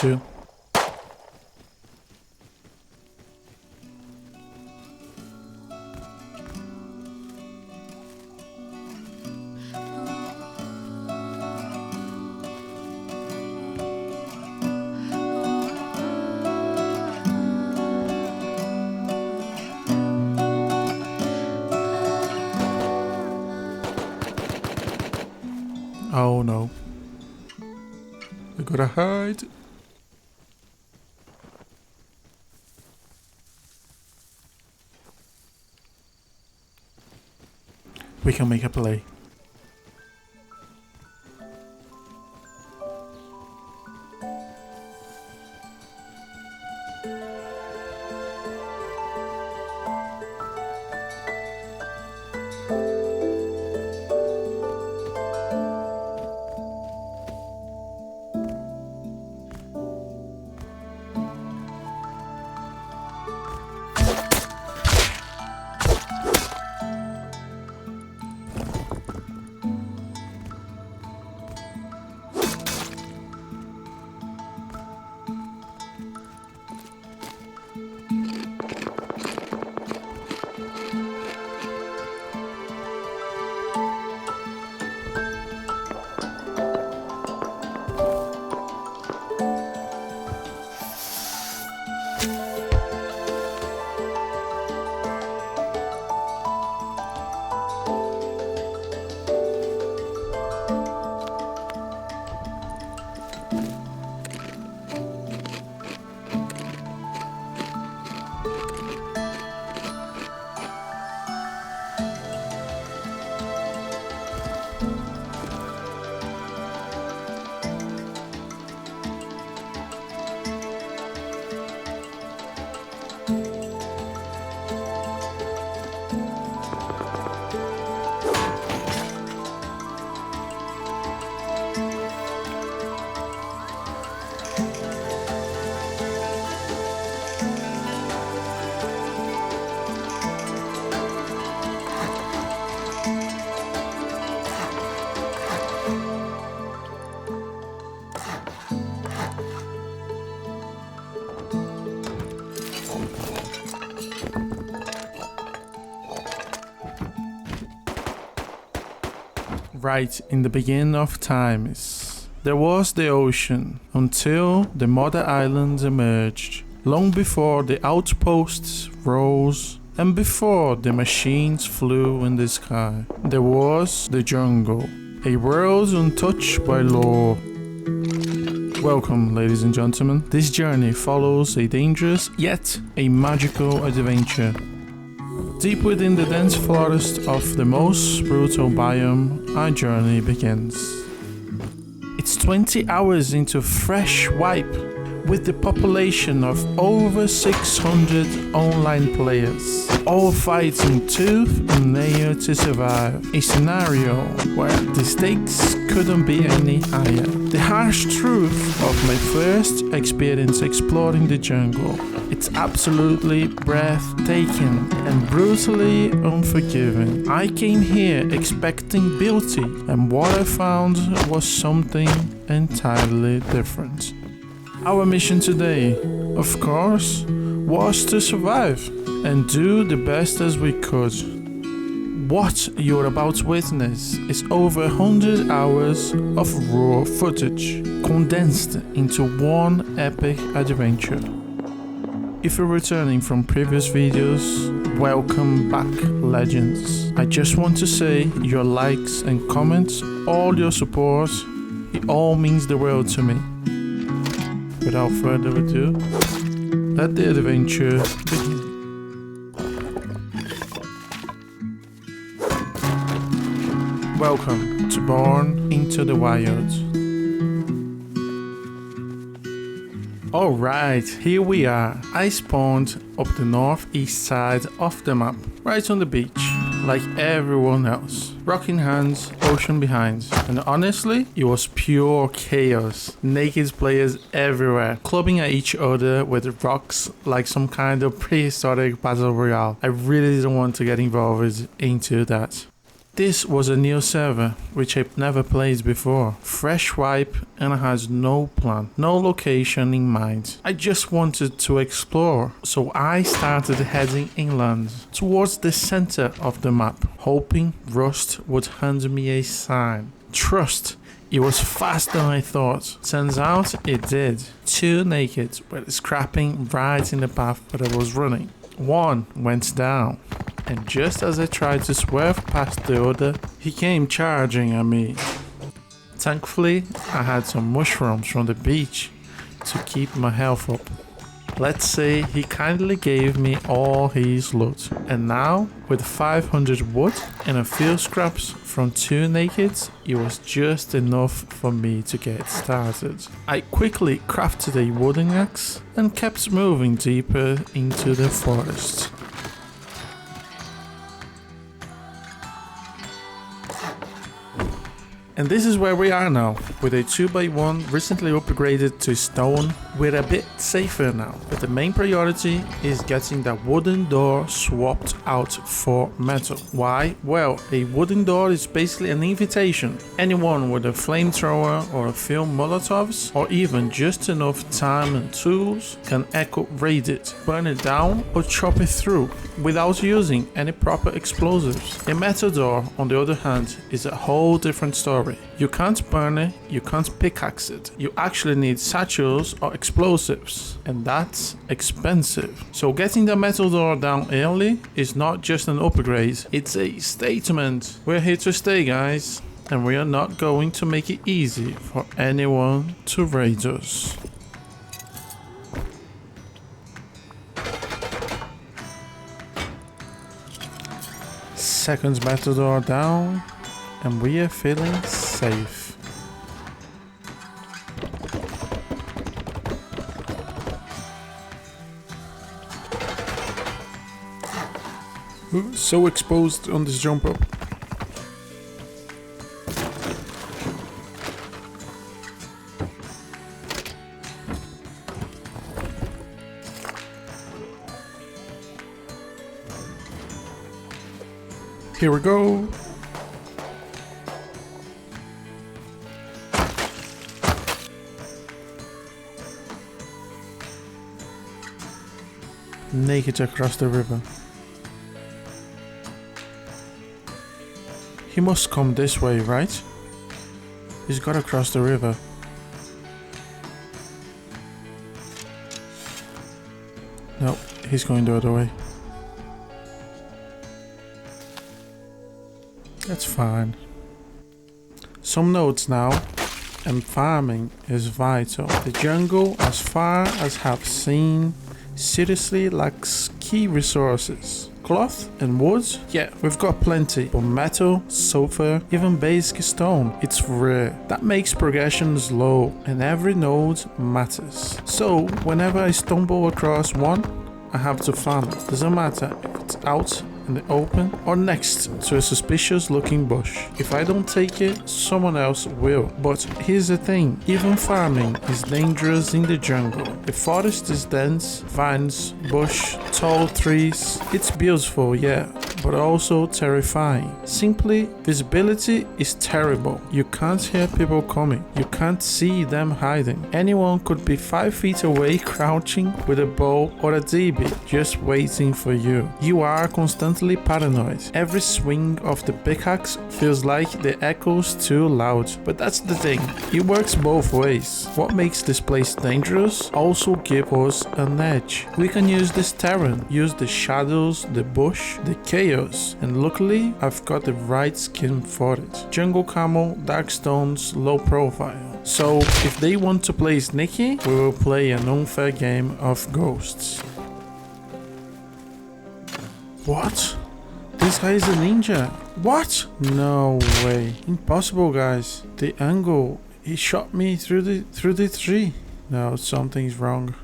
to. Oh no. I gotta hide. We can make a play. Right in the beginning of times, there was the ocean until the mother islands emerged, long before the outposts rose and before the machines flew in the sky. There was the jungle, a world untouched by law. Welcome, ladies and gentlemen. This journey follows a dangerous yet a magical adventure. Deep within the dense forest of the most brutal biome, our journey begins. It's 20 hours into fresh wipe with the population of over 600 online players, all fighting tooth and nail to survive. A scenario where the stakes couldn't be any higher. The harsh truth of my first experience exploring the jungle. It's absolutely breathtaking and brutally unforgiving. I came here expecting beauty, and what I found was something entirely different. Our mission today, of course, was to survive and do the best as we could. What you're about to witness is over 100 hours of raw footage, condensed into one epic adventure. If you're returning from previous videos, welcome back, legends. I just want to say your likes and comments, all your support, it all means the world to me. Without further ado, let the adventure begin. Welcome to Born into the Wild. Alright, here we are. I spawned up the northeast side of the map, right on the beach, like everyone else. Rocking hands, ocean behind. And honestly, it was pure chaos. Naked players everywhere, clubbing at each other with rocks like some kind of prehistoric battle royale. I really didn't want to get involved into that. This was a new server, which I've never played before. Fresh wipe and has no plan, no location in mind. I just wanted to explore, so I started heading inland, towards the center of the map, hoping Rust would hand me a sign. Trust, it was faster than I thought. Turns out it did. 2 naked were scrapping right in the path that I was running. One went down, and just as I tried to swerve past the other, he came charging at me. Thankfully, I had some mushrooms from the beach to keep my health up. Let's say he kindly gave me all his loot, and now, with 500 wood and a few scraps from 2 nakeds, it was just enough for me to get started. I quickly crafted a wooden axe and kept moving deeper into the forest. And this is where we are now, with a 2x1 recently upgraded to stone. We're a bit safer now, but the main priority is getting that wooden door swapped out for metal. Why? Well, a wooden door is basically an invitation. Anyone with a flamethrower or a few molotovs, or even just enough time and tools, can echo raid it, burn it down, or chop it through without using any proper explosives. A metal door, on the other hand, is a whole different story. You can't burn it, you can't pickaxe it. You actually need satchels or explosives, and that's expensive. So getting the metal door down early is not just an upgrade, it's a statement. We're here to stay, guys, and we are not going to make it easy for anyone to raid us. Second metal door down, and we are feeling safe. Ooh, so exposed on this jump up. Here we go. Naked across the river. He must come this way, right? He's got to cross the river. No, he's going the other way. That's fine. Some notes now, and farming is vital. The jungle, as far as I've seen, seriously lacks key resources. Cloth and wood, yeah, we've got plenty, but metal, sulfur, even basic stone, it's rare. That makes progression slow, and every node matters. So whenever I stumble across one, I have to farm it. Doesn't matter if it's out in the open or next to a suspicious looking bush. If I don't take it, someone else will. But here's the thing, even farming is dangerous in the jungle. The forest is dense, vines, bush, tall trees. It's beautiful, yeah, but also terrifying. Simply, visibility is terrible. You can't hear people coming. You can't see them hiding. Anyone could be 5 feet away crouching with a bow or a DB just waiting for you. You are constantly paranoid. Every swing of the pickaxe feels like the echo's too loud. But that's the thing, it works both ways. What makes this place dangerous also gives us an edge. We can use this terrain, use the shadows, the bush, the chaos, and luckily I've got the right skin for it. Jungle camel, dark stones, low profile. So if they want to play sneaky, we will play an unfair game of ghosts. What? This guy is a ninja. What? No way. Impossible, guys. The angle. He shot me through the tree. No, something's wrong.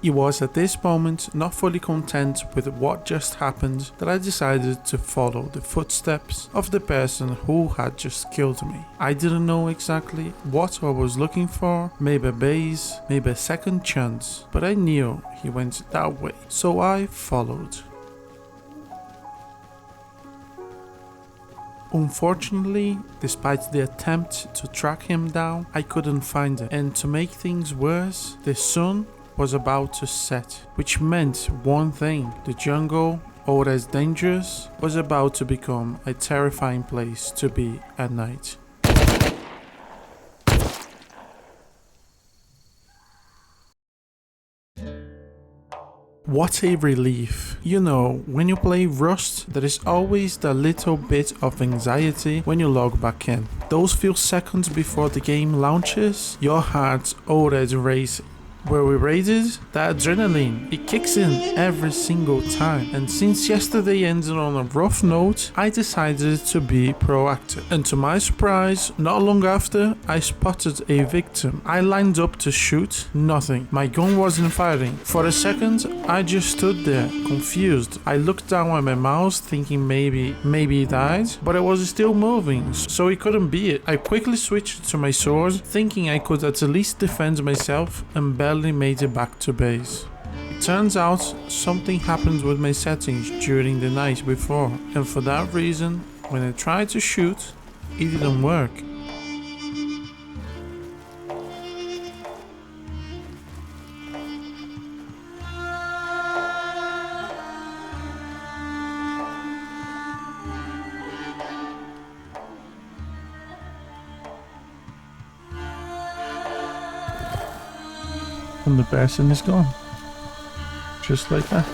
It was at this moment, not fully content with what just happened, that I decided to follow the footsteps of the person who had just killed me. I didn't know exactly what I was looking for, maybe a base, maybe a second chance, but I knew he went that way, so I followed. Unfortunately, despite the attempt to track him down, I couldn't find him, and to make things worse, the sun was about to set, which meant one thing: the jungle, always dangerous, was about to become a terrifying place to be at night. What a relief. You know, when you play Rust, there is always that little bit of anxiety when you log back in. Those few seconds before the game launches, your heart's already racing. Where we raided, that adrenaline, it kicks in every single time, and since yesterday ended on a rough note, I decided to be proactive. And to my surprise, not long after, I spotted a victim. I lined up to shoot, nothing. My gun wasn't firing. For a second, I just stood there, confused. I looked down at my mouse, thinking maybe he died, but it was still moving, so it couldn't be it. I quickly switched to my sword, thinking I could at least defend myself, and barely made it back to base. It turns out something happened with my settings during the night before, and for that reason, when I tried to shoot, it didn't work. And the person is gone. Just like that.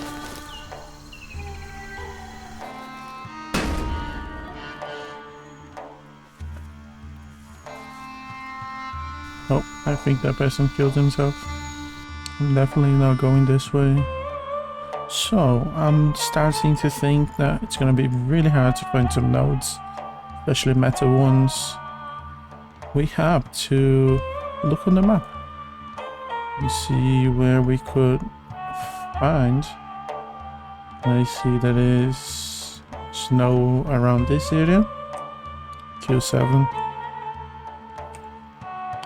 Oh, I think that person killed himself. I'm definitely not going this way. So, I'm starting to think that it's gonna be really hard to find some nodes, especially meta ones. We have to look on the map. We see where we could find. I see that is snow around this area. Q7.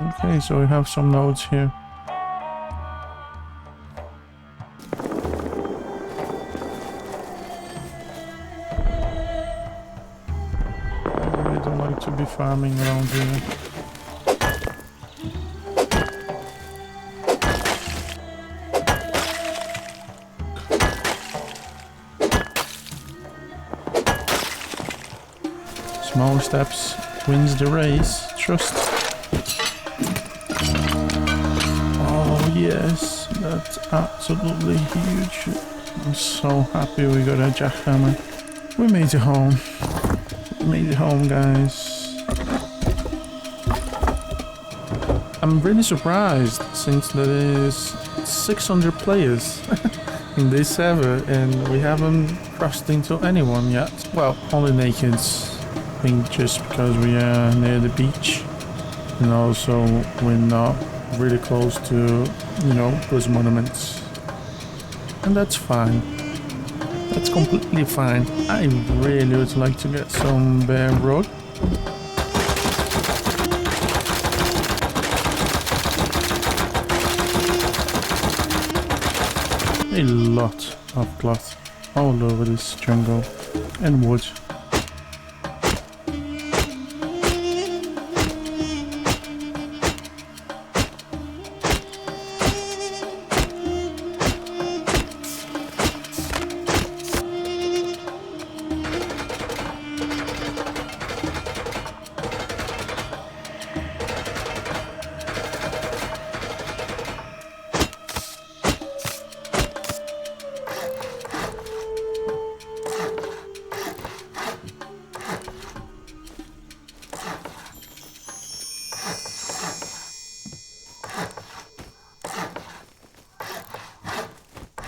Okay, so we have some nodes here. I really don't like to be farming around here. Small steps wins the race. Trust. Oh yes, that's absolutely huge. I'm so happy we got a jackhammer. We made it home. We made it home, guys. I'm really surprised since there is 600 players in this server and we haven't crossed into anyone yet. Well, only nakeds. I think just because we are near the beach and also we're not really close to, you know, those monuments. And that's fine. That's completely fine. I really would like to get some bear road. A lot of cloth all over this jungle and wood.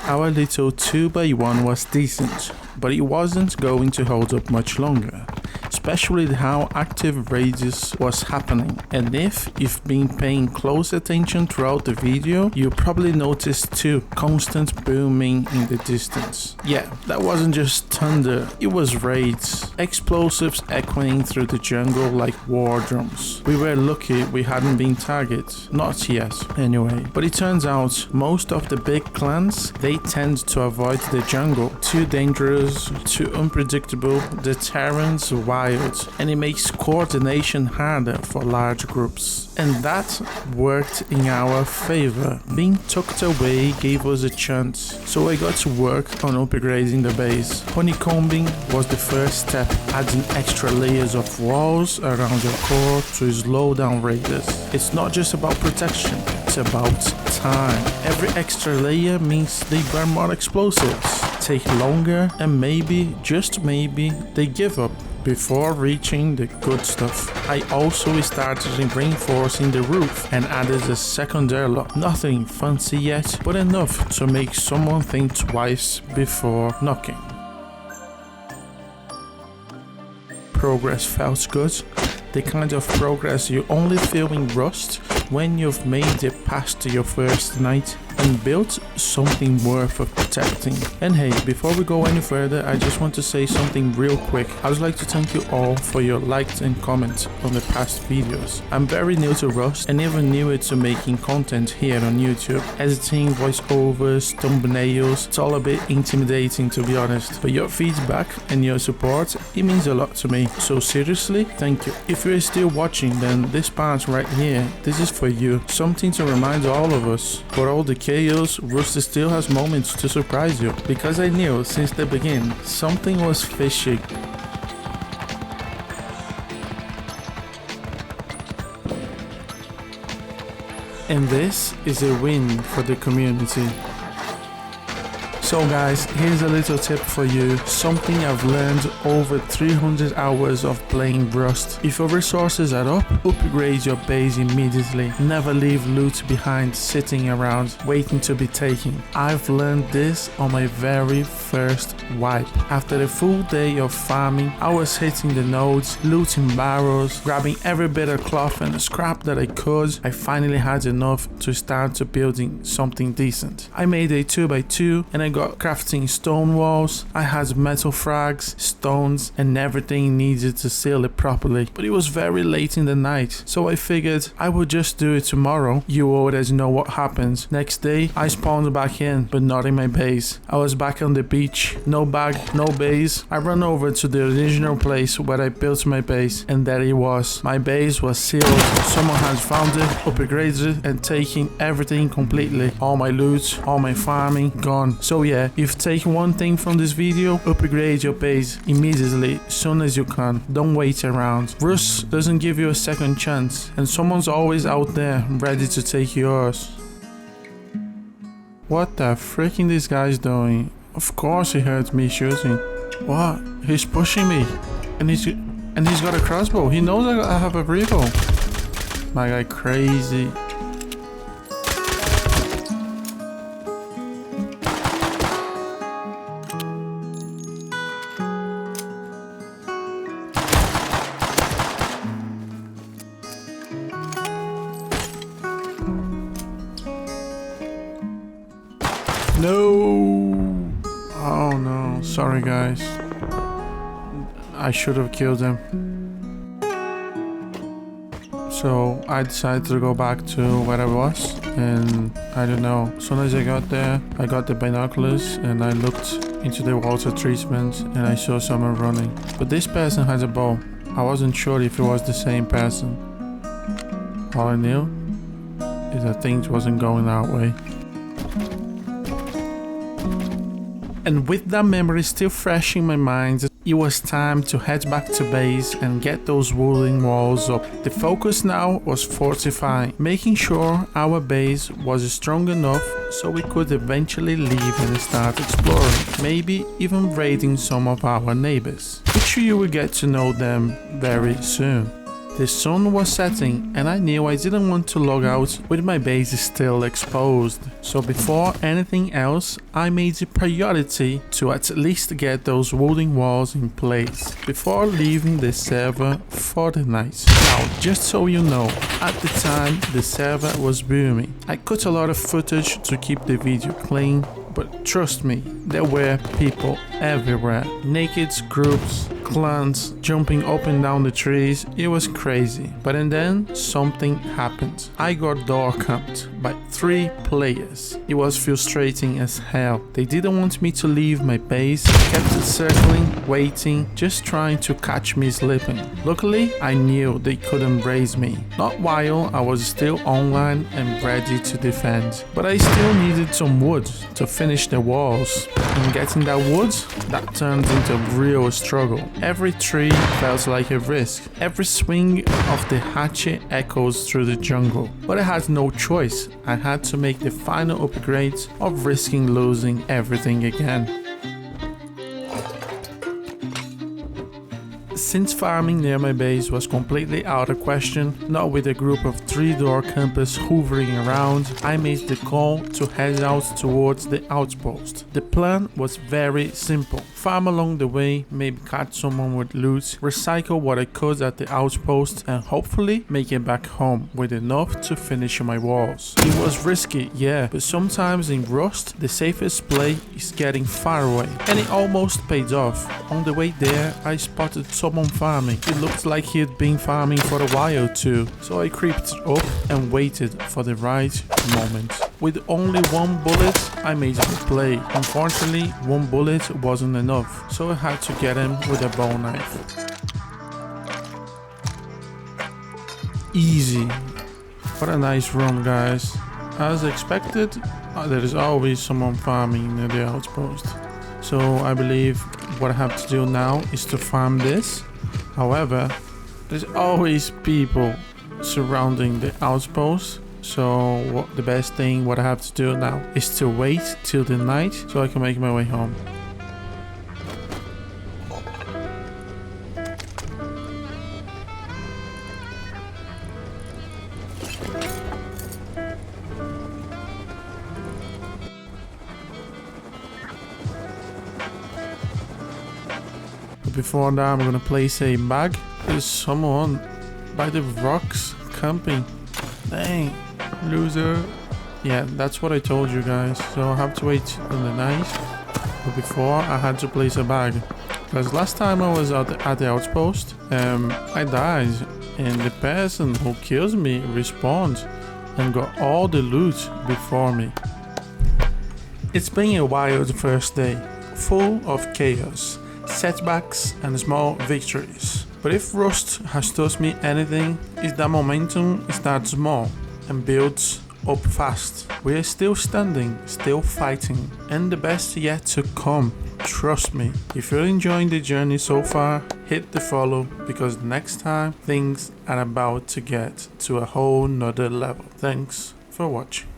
Our little 2x1 was decent, but it wasn't going to hold up much longer, especially how active raids was happening. And if you've been paying close attention throughout the video, you probably noticed too constant booming in the distance. Yeah, that wasn't just thunder, it was raids, explosives echoing through the jungle like war drums. We were lucky we hadn't been targeted, not yet anyway. But it turns out most of the big clans, they tend to avoid the jungle. Too dangerous, too unpredictable, the terrain's wild, and it makes coordination harder for large groups. And that worked in our favor. Being tucked away gave us a chance, so I got to work on upgrading the base. Honeycombing was the first step, adding extra layers of walls around your core to slow down raiders. It's not just about protection, it's about time. Every extra layer means they burn more explosives, take longer, and maybe, just maybe, they give up before reaching the good stuff. I also started reinforcing the roof and added a second airlock. Nothing fancy yet, but enough to make someone think twice before knocking. Progress felt good. The kind of progress you only feel in Rust when you've made it past your first night and built something worth of protecting. And hey, before we go any further, I just want to say something real quick. I would like to thank you all for your likes and comments on the past videos. I'm very new to Rust and even newer to making content here on YouTube. Editing, voiceovers, thumbnails, it's all a bit intimidating to be honest. But your feedback and your support, it means a lot to me. So seriously, thank you. If you're still watching, then this part right here, this is for you. Something to remind all of us. For all the chaos, Rust still has moments to surprise you, because I knew since the beginning something was fishy. And this is a win for the community. So guys, here's a little tip for you, something I've learned over 300 hours of playing Rust. If your resources are up, upgrade your base immediately. Never leave loot behind sitting around waiting to be taken. I've learned this on my very first wipe. After a full day of farming, I was hitting the nodes, looting barrels, grabbing every bit of cloth and scrap that I could. I finally had enough to start to building something decent. I made a 2x2 and I got crafting stone walls. I had metal frags, stones, and everything needed to seal it properly. But it was very late in the night, so I figured I would just do it tomorrow. You already know what happens. Next day, I spawned back in, but not in my base. I was back on the beach, no bag, no base. I ran over to the original place where I built my base, and there it was. My base was sealed. Someone had found it, upgraded it, and taken everything completely. All my loot, all my farming, gone. So yeah, if take one thing from this video, upgrade your base immediately, soon as you can. Don't wait around. Rust doesn't give you a second chance, and someone's always out there ready to take yours. What the freaking this guy's doing? Of course he heard me shooting. What? He's pushing me, and he's got a crossbow. He knows I have a rifle. My guy crazy. No! Oh no, sorry guys. I should have killed him. So I decided to go back to where I was, and I don't know, as soon as I got there, I got the binoculars and I looked into the water treatment and I saw someone running. But this person has a bow. I wasn't sure if it was the same person. All I knew is that things wasn't going our way. And with that memory still fresh in my mind, it was time to head back to base and get those wooden walls up. The focus now was fortifying, making sure our base was strong enough so we could eventually leave and start exploring, maybe even raiding some of our neighbors, which you will get to know them very soon. The sun was setting and I knew I didn't want to log out with my base still exposed. So before anything else, I made it a priority to at least get those wooden walls in place before leaving the server for the night. Now, just so you know, at the time the server was booming. I cut a lot of footage to keep the video clean, but trust me, there were people everywhere. Naked groups, clans, jumping up and down the trees. It was crazy. But and then something happened. I got door camped by 3 players. It was frustrating as hell. They didn't want me to leave my base, kept circling, waiting, just trying to catch me sleeping. Luckily, I knew they couldn't raise me. Not while I was still online and ready to defend. But I still needed some wood to finish the walls. And getting that wood, that turned into a real struggle. Every tree felt like a risk. Every swing of the hatchet echoes through the jungle. But I had no choice. I had to make the final upgrade of risking losing everything again. Since farming near my base was completely out of question, not with a group of 3 door campers hovering around, I made the call to head out towards the outpost. The plan was very simple. Farm along the way, maybe catch someone with loot, recycle what I could at the outpost, and hopefully make it back home with enough to finish my walls. It was risky, yeah, but sometimes in Rust, the safest play is getting far away, and it almost paid off. On the way there, I spotted someone farming. It looked like he had been farming for a while too, so I creeped up and waited for the right moment. With only 1 bullet, I made the play. Unfortunately, 1 bullet wasn't enough, so I had to get him with a bow knife. Easy. What a nice run, guys. As expected, there is always someone farming near the outpost. So I believe what I have to do now is to farm this. However, there's always people surrounding the outpost. So the best thing what I have to do now is to wait till the night so I can make my way home. Before that, I'm gonna place a bag. There's someone by the rocks camping. Dang, loser. Yeah, that's what I told you guys. So I have to wait in the night. But before, I had to place a bag. Because last time I was at the outpost, I died. And the person who kills me respawned and got all the loot before me. It's been a wild first day, full of chaos, setbacks and small victories. But if Rust has taught me anything, is that momentum starts small and builds up fast. We are still standing, still fighting, and the best yet to come. Trust me. If you're enjoying the journey so far, hit the follow, because next time things are about to get to a whole nother level. Thanks for watching.